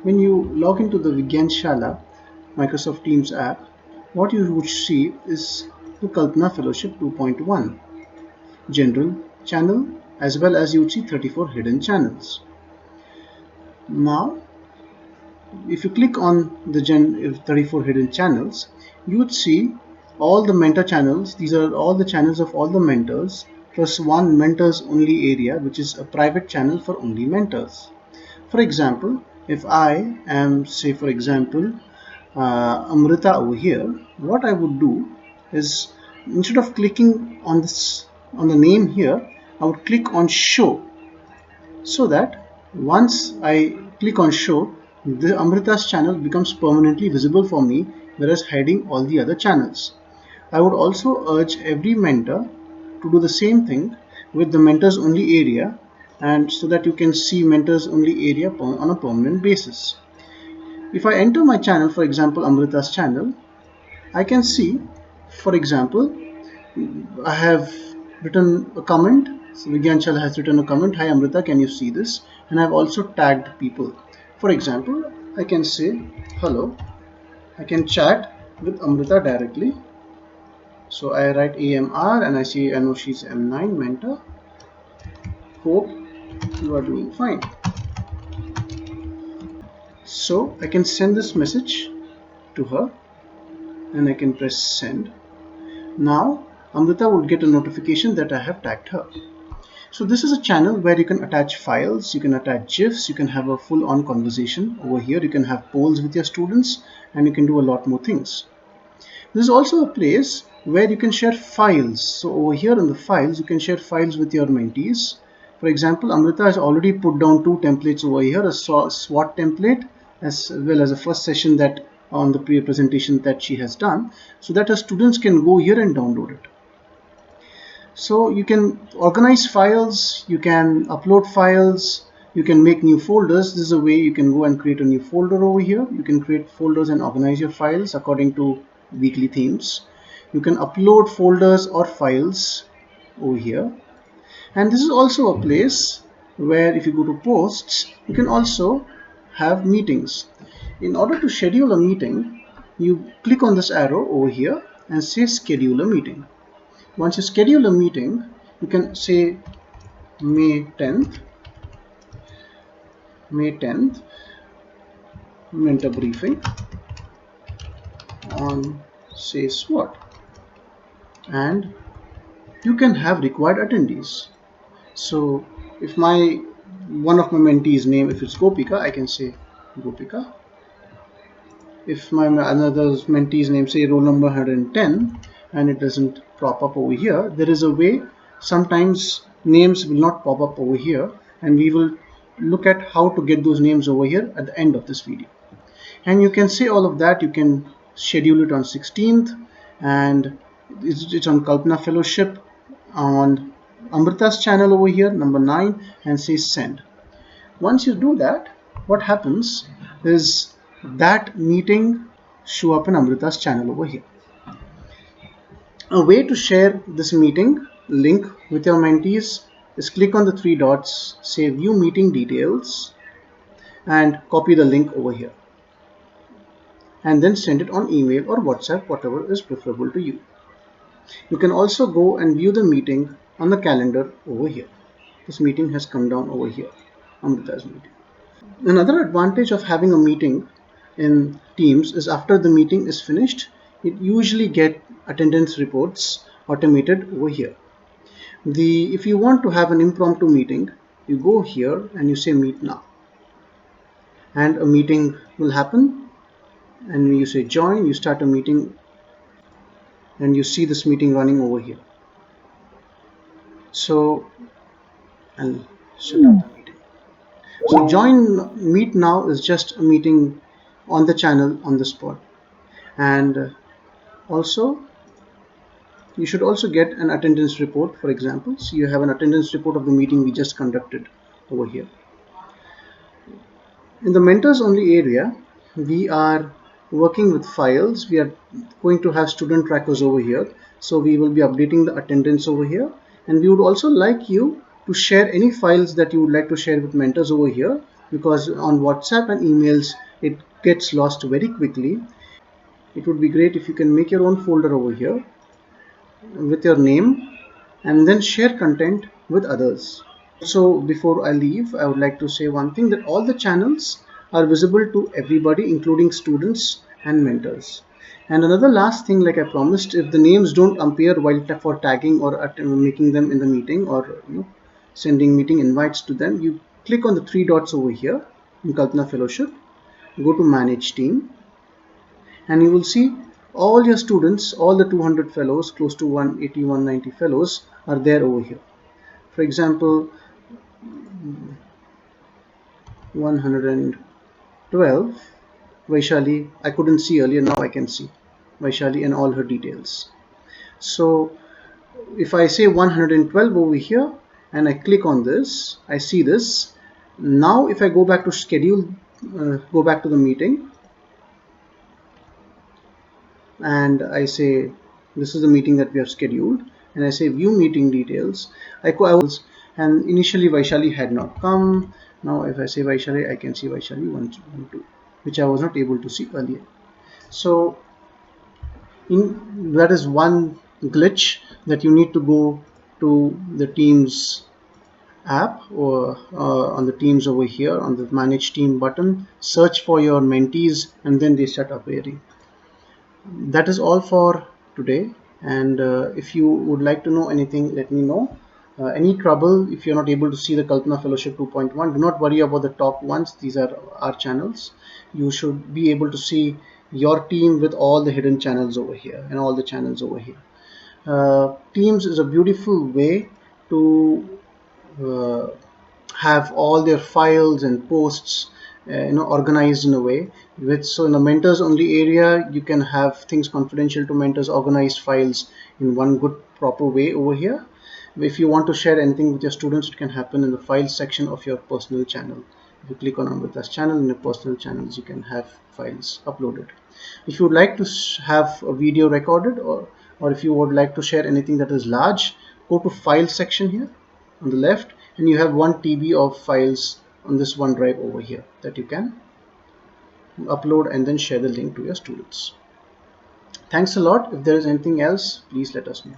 When you log into the Vigyan Shala Microsoft Teams app, what you would see is the Kalpana Fellowship 2.1 General channel, as well as you would see 34 hidden channels. Now, if you click on the 34 hidden channels, you would see all the mentor channels. These are all the channels of all the mentors, plus one mentors only area, which is a private channel for only mentors. For example, if I am, say for example, Amrita over here, what I would do is, instead of clicking on this on the name here, I would click on show, so that once I click on show, the Amrita's channel becomes permanently visible for me, whereas hiding all the other channels. I would also urge every mentor to do the same thing with the mentors only area, and so that you can see mentors only area on a permanent basis. If I enter my channel, for example Amrita's channel, I can see, for example, I have written a comment. So Vigyan Chal has written a comment. Hi Amrita, can you see this? And I've also tagged people. For example, I can say hello. I can chat with Amrita directly. So I write AMR and I know she's M9 mentor. Hope you are doing fine. So I can send this message to her and I can press send. Now Amrita would get a notification that I have tagged her. So this is a channel where you can attach files, you can attach GIFs, you can have a full-on conversation over here, you can have polls with your students, and you can do a lot more things. This is also a place where you can share files. So over here in the files, you can share files with your mentees. For example, Amrita has already put down two templates over here, a SWOT template as well as a first session that on the pre-presentation that she has done, so that her students can go here and download it. So you can organize files, you can upload files, you can make new folders. This is a way you can go and create a new folder over here. You can create folders and organize your files according to weekly themes. You can upload folders or files over here. And this is also a place where if you go to posts, you can also have meetings. In order to schedule a meeting, you click on this arrow over here and say schedule a meeting. Once you schedule a meeting, you can say May 10th, mentor briefing on say SWOT, and you can have required attendees. So if one of my mentees name, if it's Gopika, I can say Gopika. If my another mentee's name, say roll number 110, and it doesn't pop up over here, there is a way. Sometimes names will not pop up over here, and we will look at how to get those names over here at the end of this video. And you can say all of that. You can schedule it on 16th, and it's on Kalpana Fellowship on Amrita's channel over here, number 9, and say send. Once you do that, what happens is that meeting show up in Amrita's channel over here. A way to share this meeting link with your mentees is click on the three dots, say view meeting details, and copy the link over here, and then send it on email or WhatsApp, whatever is preferable to you. You can also go and view the meeting on the calendar over here. This meeting has come down over here, Amrita's meeting. Another advantage of having a meeting in Teams is after the meeting is finished, it usually get attendance reports automated over here. If you want to have an impromptu meeting, you go here and you say meet now, and a meeting will happen, and you say join, you start a meeting, and you see this meeting running over here. So I'll shut down the meeting. So join meet now is just a meeting on the channel on the spot. And also you should also get an attendance report, for example. So you have an attendance report of the meeting we just conducted over here. In the mentors only area, we are working with files. We are going to have student trackers over here. So we will be updating the attendance over here, and we would also like you to share any files that you would like to share with mentors over here. because on WhatsApp and emails it gets lost very quickly. It would be great if you can make your own folder over here with your name and then share content with others. So before I leave, I would like to say one thing, that all the channels are visible to everybody, including students and mentors. And another last thing, like I promised, if the names don't appear while for tagging or making them in the meeting, or sending meeting invites to them, you click on the three dots over here in Kalpana Fellowship, go to Manage Team, and you will see all your students, all the 200 fellows, close to 180, 190 fellows are there over here. For example, 112, Vaishali, I couldn't see earlier, now I can see Vaishali and all her details. So if I say 112 over here and I click on this, I see this. Now if I go back to schedule, go back to the meeting, and I say this is the meeting that we have scheduled, and I say view meeting details, and initially Vaishali had not come. Now if I say Vaishali, I can see Vaishali 112, which I was not able to see earlier. So that is one glitch, that you need to go to the Teams app, or on the Teams over here on the Manage Team button, search for your mentees, and then they start appearing. That is all for today, and if you would like to know anything, let me know. Any trouble if you're not able to see the Kalpana Fellowship 2.1, do not worry about the top ones. These are our channels. You should be able to see your team with all the hidden channels over here and all the channels over here. Teams is a beautiful way to uh, have all their files and posts organized in a way, with so in the mentors only area you can have things confidential to mentors, organized files in one good proper way over here. If you want to share anything with your students, it can happen in the files section of your personal channel. If you click on Amrita's channel, in your personal channels you can have files uploaded. If you would like to have a video recorded, or if you would like to share anything that is large, go to file section here on the left, and you have 1 TB of files on this OneDrive over here that you can upload and then share the link to your students. Thanks a lot. If there is anything else, please let us know.